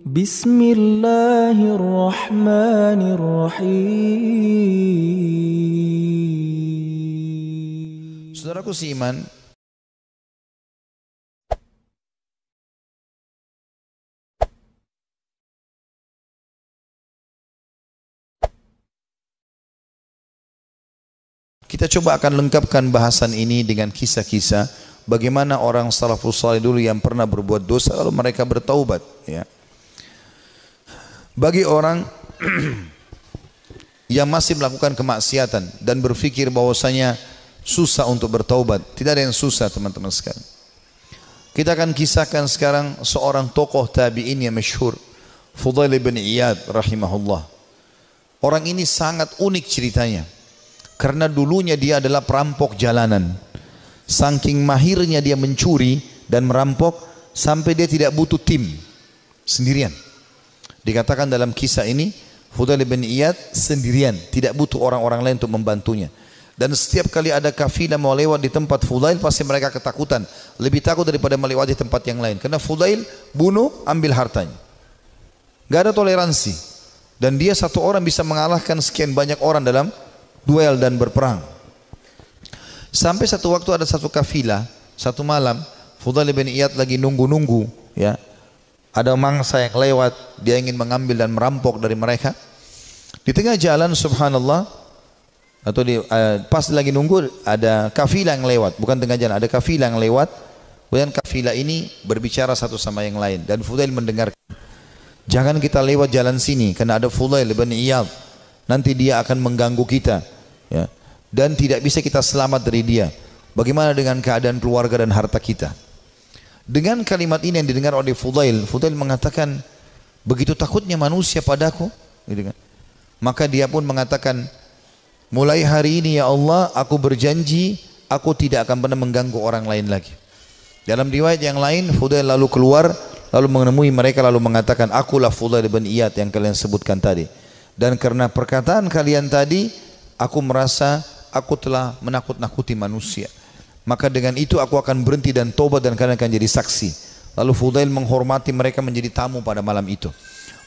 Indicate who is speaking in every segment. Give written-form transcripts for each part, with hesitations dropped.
Speaker 1: Bismillahirrahmanirrahim.
Speaker 2: Saudaraku seiman, kita coba akan lengkapkan bahasan ini dengan kisah-kisah bagaimana orang salafus salih dulu yang pernah berbuat dosa lalu mereka bertaubat, ya. Bagi orang yang masih melakukan kemaksiatan dan berpikir bahwasanya susah untuk bertaubat, tidak ada yang susah teman-teman sekalian. Kita akan kisahkan sekarang seorang tokoh tabi'in yang masyhur, Fudail bin Iyad rahimahullah. Orang ini sangat unik ceritanya. Karena dulunya dia adalah perampok jalanan. Saking mahirnya dia mencuri dan merampok sampai dia tidak butuh tim, sendirian. Dikatakan dalam kisah ini Fudail bin Iyad sendirian, tidak butuh orang-orang lain untuk membantunya. Dan setiap kali ada kafilah mau lewat di tempat Fudail pasti mereka ketakutan, lebih takut daripada melewati tempat yang lain. Karena Fudail bunuh, ambil hartanya, gak ada toleransi. Dan dia satu orang bisa mengalahkan sekian banyak orang dalam duel dan berperang. Sampai satu waktu ada satu kafilah, satu malam Fudail bin Iyad lagi nunggu-nunggu, ya. Ada mangsa yang lewat, dia ingin mengambil dan merampok dari mereka. Di tengah jalan subhanallah, atau pas lagi nunggu ada kafilah yang lewat, bukan tengah jalan, ada kafilah yang lewat. Kemudian kafilah ini berbicara satu sama yang lain dan Fudail mendengarkan. Jangan kita lewat jalan sini karena ada Fudail bin Iyad, nanti dia akan mengganggu kita, ya. Dan tidak bisa kita selamat dari dia. Bagaimana dengan keadaan keluarga dan harta kita? Dengan kalimat ini yang didengar oleh Fudail, Fudail mengatakan, begitu takutnya manusia padaku, gitu kan. Maka dia pun mengatakan, mulai hari ini ya Allah, aku berjanji aku tidak akan pernah mengganggu orang lain lagi. Dalam riwayat yang lain, Fudail lalu keluar, lalu menemui mereka, lalu mengatakan, akulah Fudail bin Iyad yang kalian sebutkan tadi. Dan karena perkataan kalian tadi, aku merasa aku telah menakut-nakuti manusia. Maka dengan itu aku akan berhenti dan tobat dan kalian akan jadi saksi. Lalu Fudail menghormati mereka menjadi tamu pada malam itu.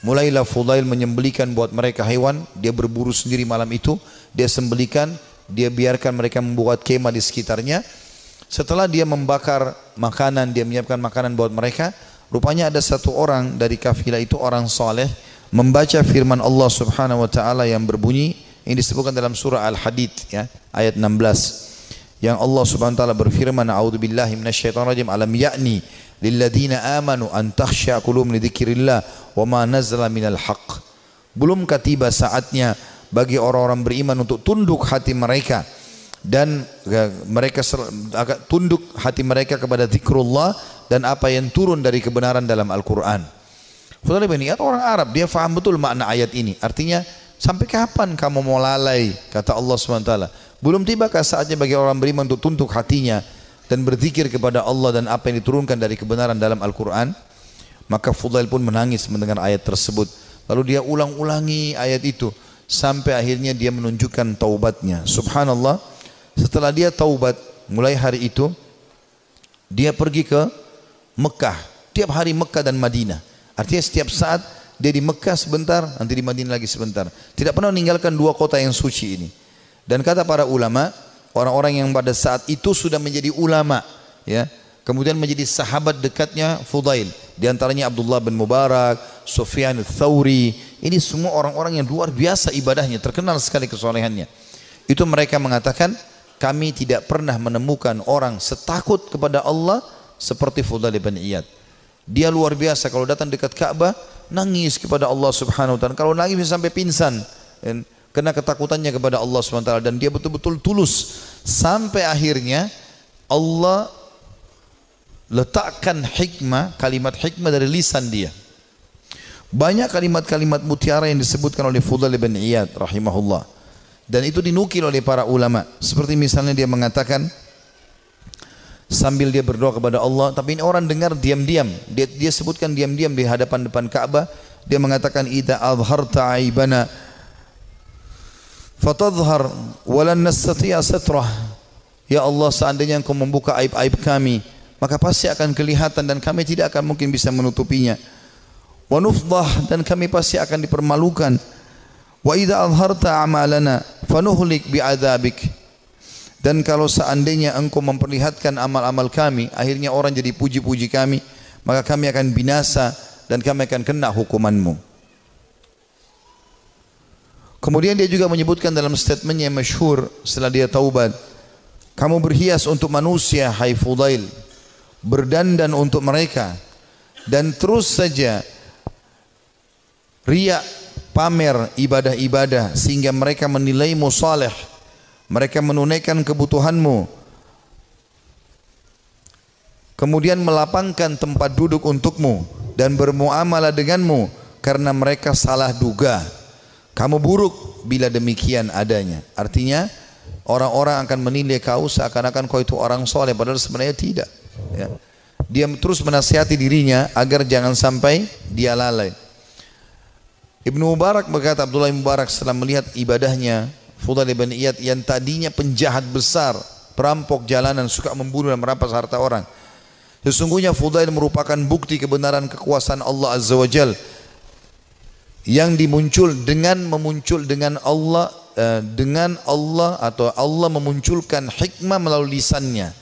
Speaker 2: Mulailah Fudail menyembelikan buat mereka hewan, dia berburu sendiri malam itu, dia sembelikan, dia biarkan mereka membuat kemah di sekitarnya. Setelah dia membakar makanan, dia menyiapkan makanan buat mereka, rupanya ada satu orang dari kafilah itu, orang saleh, membaca firman Allah Subhanahu wa taala yang berbunyi, ini disebutkan dalam surah Al-Hadid, ya, ayat 16. Yang Allah Subhanahu wa taala berfirman, a'udzubillahi minasyaitonirrajim, alam ya'ni lilladzina amanu an takhsha qulubuhum li dzikrillah wa ma nazala minal haqq. Belumkah tiba saatnya bagi orang-orang beriman untuk tunduk hati mereka dan mereka agak tunduk hati mereka kepada zikrullah dan apa yang turun dari kebenaran dalam Al-Qur'an. Fudail bin Iyad orang Arab, dia faham betul makna ayat ini. Artinya, sampai kapan kamu mau lalai, kata Allah SWT. Belum tibakah saatnya bagi orang beriman untuk tunduk hatinya dan berzikir kepada Allah dan apa yang diturunkan dari kebenaran dalam Al-Quran? Maka Fudail pun menangis mendengar ayat tersebut. Lalu dia ulang-ulangi ayat itu sampai akhirnya dia menunjukkan taubatnya. Subhanallah, setelah dia taubat, mulai hari itu dia pergi ke Mekah. Tiap hari Mekah dan Madinah. Artinya setiap saat dia di Mekah sebentar, nanti di Madinah lagi sebentar. Tidak pernah meninggalkan dua kota yang suci ini. Dan kata para ulama, orang-orang yang pada saat itu sudah menjadi ulama, ya, kemudian menjadi sahabat dekatnya Fudail. Di antaranya Abdullah bin Mubarak, Sufyan al-Thawri. Ini semua orang-orang yang luar biasa ibadahnya, terkenal sekali kesolehannya. Itu mereka mengatakan, kami tidak pernah menemukan orang setakut kepada Allah seperti Fudail bin Iyad. Dia luar biasa, kalau datang dekat Ka'bah nangis kepada Allah Subhanahu wa taala. Kalau nangis bisa sampai pingsan karena ketakutannya kepada Allah Subhanahu wa taala, dan dia betul-betul tulus sampai akhirnya Allah letakkan hikmah, kalimat hikmah dari lisan dia. Banyak kalimat-kalimat mutiara yang disebutkan oleh Fudail bin Iyad rahimahullah, dan itu dinukil oleh para ulama. Seperti misalnya dia mengatakan sambil dia berdoa kepada Allah, tapi ini orang dengar diam-diam. Dia sebutkan diam-diam di hadapan depan Ka'bah. Dia mengatakan, idza azharta aibana fatadhhar walan nastati'a satrah. Ya Allah, seandainya Engkau membuka aib-aib kami, maka pasti akan kelihatan dan kami tidak akan mungkin bisa menutupinya. wa nufdah, dan kami pasti akan dipermalukan. Wa idza adharta a'malana fanuhlik bi'adzabik, dan kalau seandainya engkau memperlihatkan amal-amal kami, akhirnya orang jadi puji-puji kami, maka kami akan binasa dan kami akan kena hukumanmu. Kemudian dia juga menyebutkan dalam statementnya yang masyhur setelah dia taubat, kamu berhias untuk manusia hai Fudail, berdandan untuk mereka, dan terus saja riak pamer ibadah-ibadah sehingga mereka menilaimu saleh, mereka menunaikan kebutuhanmu, kemudian melapangkan tempat duduk untukmu dan bermuamalah denganmu karena mereka salah duga. Kamu buruk bila demikian adanya. Artinya orang-orang akan menilai kau seakan-akan kau itu orang soleh, padahal sebenarnya tidak. Ya. Dia terus menasihati dirinya agar jangan sampai dia lalai. Ibnu Mubarak berkata, Abdullah bin Mubarak setelah melihat ibadahnya Fudail bin Iyad yang tadinya penjahat besar, perampok jalanan, suka membunuh dan merampas harta orang, sesungguhnya Fudail merupakan bukti kebenaran kekuasaan Allah Azza wa Jal yang memuncul dengan Allah atau Allah memunculkan hikmah melalui lisannya.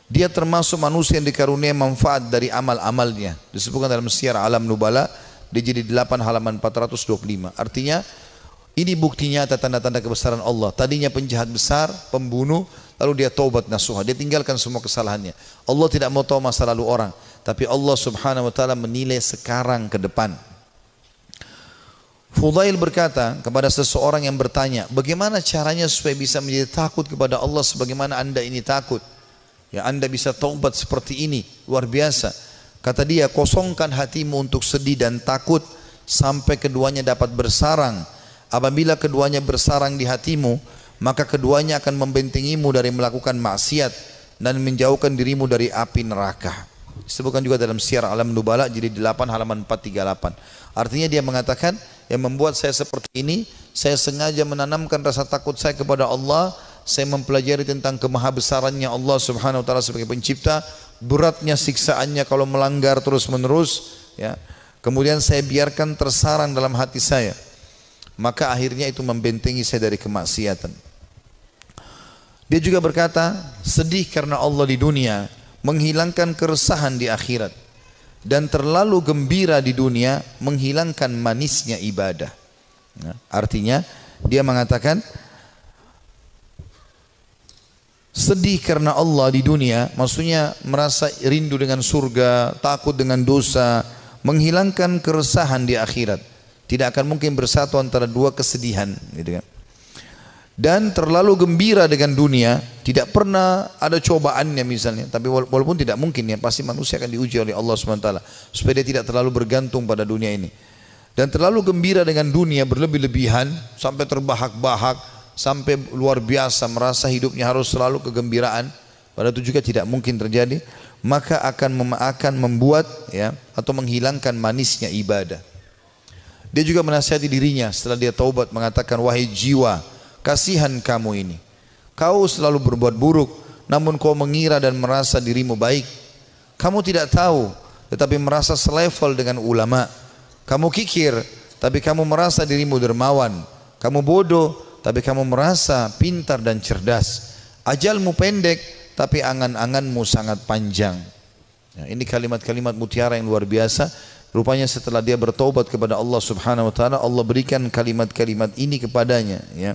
Speaker 2: Dia termasuk manusia yang dikaruniai manfaat dari amal-amalnya. Disebutkan dalam Syiar Alam Nubala di jilid 8 halaman 425. Artinya ini bukti nyata tanda-tanda kebesaran Allah. Tadinya penjahat besar, pembunuh, lalu dia taubat nasuha, dia tinggalkan semua kesalahannya. Allah tidak mau tahu masa lalu orang, tapi Allah Subhanahu wa taala menilai sekarang ke depan. Fudail berkata kepada seseorang yang bertanya, bagaimana caranya supaya bisa menjadi takut kepada Allah sebagaimana anda ini takut? Ya, anda bisa taubat seperti ini, luar biasa. Kata dia, kosongkan hatimu untuk sedih dan takut sampai keduanya dapat bersarang. Apabila keduanya bersarang di hatimu, maka keduanya akan membentengimu dari melakukan maksiat dan menjauhkan dirimu dari api neraka. Disebutkan juga dalam Syiar Alam Nubala jilid 8 halaman 438. Artinya dia mengatakan, yang membuat saya seperti ini, saya sengaja menanamkan rasa takut saya kepada Allah. Saya mempelajari tentang kemahabesarannya Allah Subhanahu wa taala sebagai pencipta, beratnya siksaannya kalau melanggar terus menerus, ya. Kemudian saya biarkan tersarang dalam hati saya, maka akhirnya itu membentengi saya dari kemaksiatan. Dia juga berkata, sedih karena Allah di dunia menghilangkan keresahan di akhirat, dan terlalu gembira di dunia menghilangkan manisnya ibadah. Nah, artinya dia mengatakan sedih karena Allah di dunia, maksudnya merasa rindu dengan surga, takut dengan dosa, menghilangkan keresahan di akhirat. Tidak akan mungkin bersatu antara dua kesedihan, gitu kan. Dan terlalu gembira dengan dunia, tidak pernah ada cobaannya misalnya, tapi walaupun tidak mungkin ya, pasti manusia akan diuji oleh Allah SWT supaya dia tidak terlalu bergantung pada dunia ini. Dan terlalu gembira dengan dunia berlebih-lebihan sampai terbahak-bahak, sampai luar biasa merasa hidupnya harus selalu kegembiraan, padahal itu juga tidak mungkin terjadi, maka akan membuat ya, atau menghilangkan manisnya ibadah. Dia juga menasihati dirinya setelah dia taubat, mengatakan, wahai jiwa, kasihan kamu ini, kau selalu berbuat buruk, namun kau mengira dan merasa dirimu baik. Kamu tidak tahu, tetapi merasa selevel dengan ulama. Kamu kikir, tapi kamu merasa dirimu dermawan. Kamu bodoh, tapi kamu merasa pintar dan cerdas. Ajalmu pendek, tapi angan-anganmu sangat panjang. Ya, ini kalimat-kalimat mutiara yang luar biasa. Rupanya setelah dia bertaubat kepada Allah Subhanahu wa taala, Allah berikan kalimat-kalimat ini kepadanya, ya.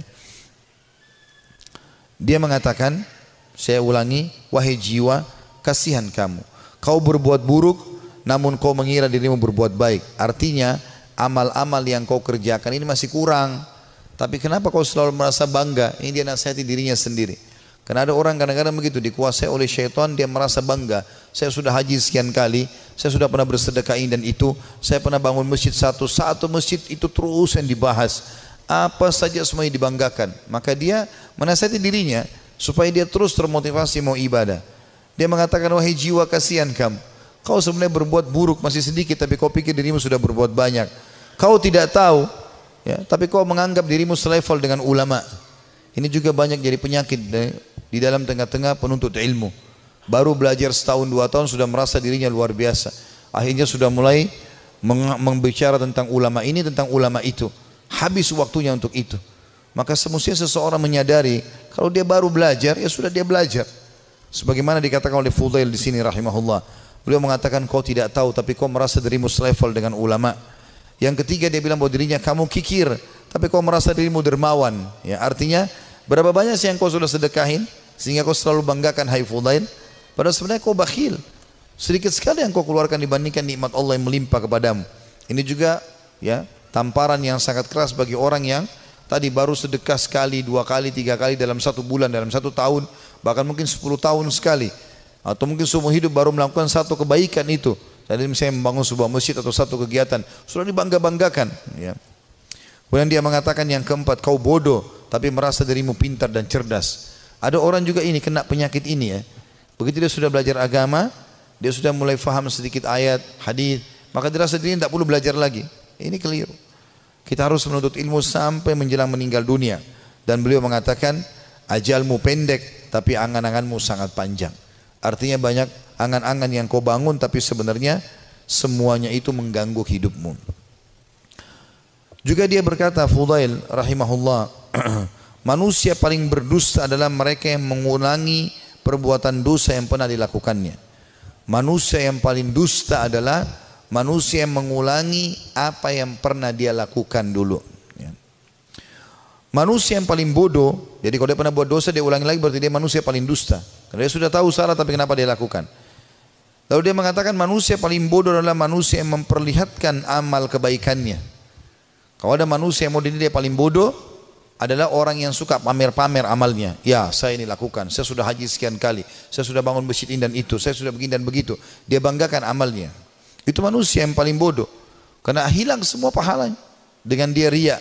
Speaker 2: Dia mengatakan, saya ulangi, wahai jiwa, kasihan kamu. Kau berbuat buruk, namun kau mengira dirimu berbuat baik. Artinya, amal-amal yang kau kerjakan ini masih kurang. Tapi kenapa kau selalu merasa bangga? Ini dia nasihati dirinya sendiri. Karena ada orang kadang-kadang begitu, dikuasai oleh syaitan, dia merasa bangga. Saya sudah haji sekian kali, saya sudah pernah bersedekah ini dan itu, saya pernah bangun masjid satu masjid itu terus yang dibahas. Apa saja semuanya dibanggakan. Maka dia menasihati dirinya supaya dia terus termotivasi mau ibadah. Dia mengatakan, wahai jiwa, kasihan kamu. Kau sebenarnya berbuat buruk masih sedikit, tapi kau pikir dirimu sudah berbuat banyak. Kau tidak tahu, ya, tapi kau menganggap dirimu selevel dengan ulama. Ini juga banyak jadi penyakit di dalam tengah-tengah penuntut ilmu. Baru belajar setahun 2 tahun sudah merasa dirinya luar biasa. Akhirnya sudah mulai membicara tentang ulama ini, tentang ulama itu. Habis waktunya untuk itu. Maka semestinya seseorang menyadari kalau dia baru belajar, ya sudah dia belajar. Sebagaimana dikatakan oleh Fudail di sini rahimahullah. Beliau mengatakan kau tidak tahu tapi kau merasa dirimu selevel dengan ulama. Yang ketiga dia bilang bahwa dirinya kamu kikir tapi kau merasa dirimu dermawan. Ya, artinya berapa banyak sih yang kau sudah sedekahin sehingga kau selalu banggakan hai Fudail. Padahal sebenarnya kau bakhil. Sedikit sekali yang kau keluarkan dibandingkan nikmat Allah yang melimpah kepadamu. Ini juga ya tamparan yang sangat keras bagi orang yang tadi baru sedekah sekali, 2 kali, 3 kali dalam 1 bulan, dalam 1 tahun, bahkan mungkin 10 tahun sekali. Atau mungkin seumur hidup baru melakukan 1 kebaikan itu. Jadi misalnya membangun sebuah masjid atau 1 kegiatan, sudah dibangga-banggakan. Ya. Kemudian dia mengatakan yang keempat, kau bodoh tapi merasa dirimu pintar dan cerdas. Ada orang juga ini kena penyakit ini ya. Begitu dia sudah belajar agama, dia sudah mulai faham sedikit ayat, hadis, maka dirasa dirinya tidak perlu belajar lagi. Ini keliru. Kita harus menuntut ilmu sampai menjelang meninggal dunia. Dan beliau mengatakan, ajalmu pendek tapi angan-anganmu sangat panjang. Artinya banyak angan-angan yang kau bangun tapi sebenarnya semuanya itu mengganggu hidupmu. Juga dia berkata, Fudail rahimahullah, manusia paling berdusta adalah mereka yang mengulangi perbuatan dosa yang pernah dilakukannya. Manusia yang paling dusta adalah manusia yang mengulangi apa yang pernah dia lakukan dulu. Ya. Manusia yang paling bodoh, jadi kalau dia pernah buat dosa dia ulangi lagi berarti dia manusia paling dusta. Karena dia sudah tahu salah tapi kenapa dia lakukan. Lalu dia mengatakan manusia paling bodoh adalah manusia yang memperlihatkan amal kebaikannya. Kalau ada manusia yang model dia paling bodoh adalah orang yang suka pamer-pamer amalnya. Ya saya ini lakukan, saya sudah haji sekian kali, saya sudah bangun masjid ini dan itu, saya sudah begini dan begitu. Dia banggakan amalnya. Itu manusia yang paling bodoh. Karena hilang semua pahalanya dengan dia riya.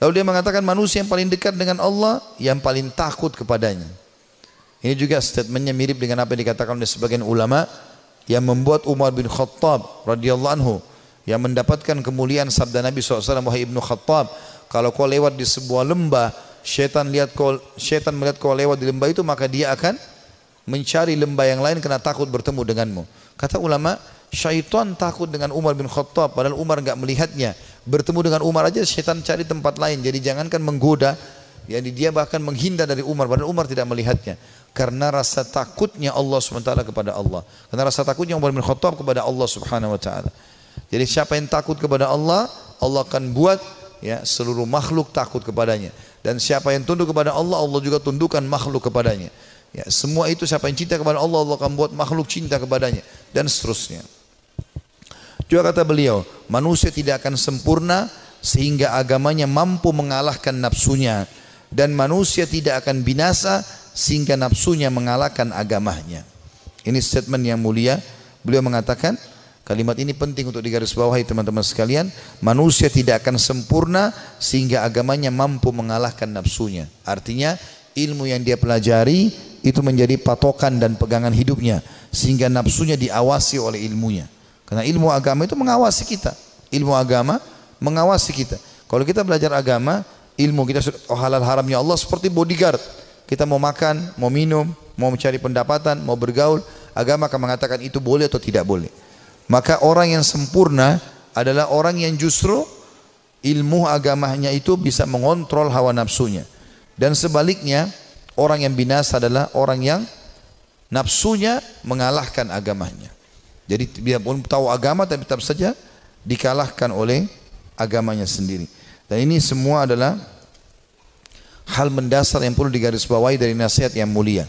Speaker 2: Lalu dia mengatakan manusia yang paling dekat dengan Allah yang paling takut kepadanya. Ini juga statementnya mirip dengan apa yang dikatakan oleh sebagian ulama yang membuat Umar bin Khattab radhiyallahu anhu yang mendapatkan kemuliaan sabda Nabi SAW, wahai Ibnu Khattab, kalau kau lewat di sebuah lembah, syaitan melihat kau lewat di lembah itu, maka dia akan mencari lembah yang lain karena takut bertemu denganmu. Kata ulama, syaitan takut dengan Umar bin Khattab padahal Umar enggak melihatnya. Bertemu dengan Umar aja syaitan cari tempat lain. Jadi jangankan menggoda, yani dia bahkan menghindar dari Umar padahal Umar tidak melihatnya. Karena rasa takutnya Allah SWT kepada Allah. Karena rasa takutnya Umar bin Khattab kepada Allah Subhanahu wa taala. Jadi siapa yang takut kepada Allah, Allah akan buat ya seluruh makhluk takut kepadanya. Dan siapa yang tunduk kepada Allah, Allah juga tundukkan makhluk kepadanya. Ya, semua itu siapa yang cinta kepada Allah, Allah akan buat makhluk cinta kepadanya dan seterusnya. Juga kata beliau, manusia tidak akan sempurna sehingga agamanya mampu mengalahkan nafsunya, dan manusia tidak akan binasa sehingga nafsunya mengalahkan agamanya. Ini statement yang mulia. Beliau mengatakan kalimat ini penting untuk digarisbawahi teman-teman sekalian. Manusia tidak akan sempurna sehingga agamanya mampu mengalahkan nafsunya. Artinya ilmu yang dia pelajari itu menjadi patokan dan pegangan hidupnya sehingga nafsunya diawasi oleh ilmunya. Karena ilmu agama itu mengawasi kita. Ilmu agama mengawasi kita. Kalau kita belajar agama, ilmu kita halal haramnya Allah seperti bodyguard. Kita mau makan, mau minum, mau mencari pendapatan, mau bergaul, agama akan mengatakan itu boleh atau tidak boleh. Maka orang yang sempurna adalah orang yang justru ilmu agamanya itu bisa mengontrol hawa nafsunya. Dan sebaliknya, orang yang binasa adalah orang yang nafsunya mengalahkan agamanya. Jadi dia pun tahu agama tapi tetap saja dikalahkan oleh agamanya sendiri. Dan ini semua adalah hal mendasar yang perlu digarisbawahi dari nasihat yang mulia.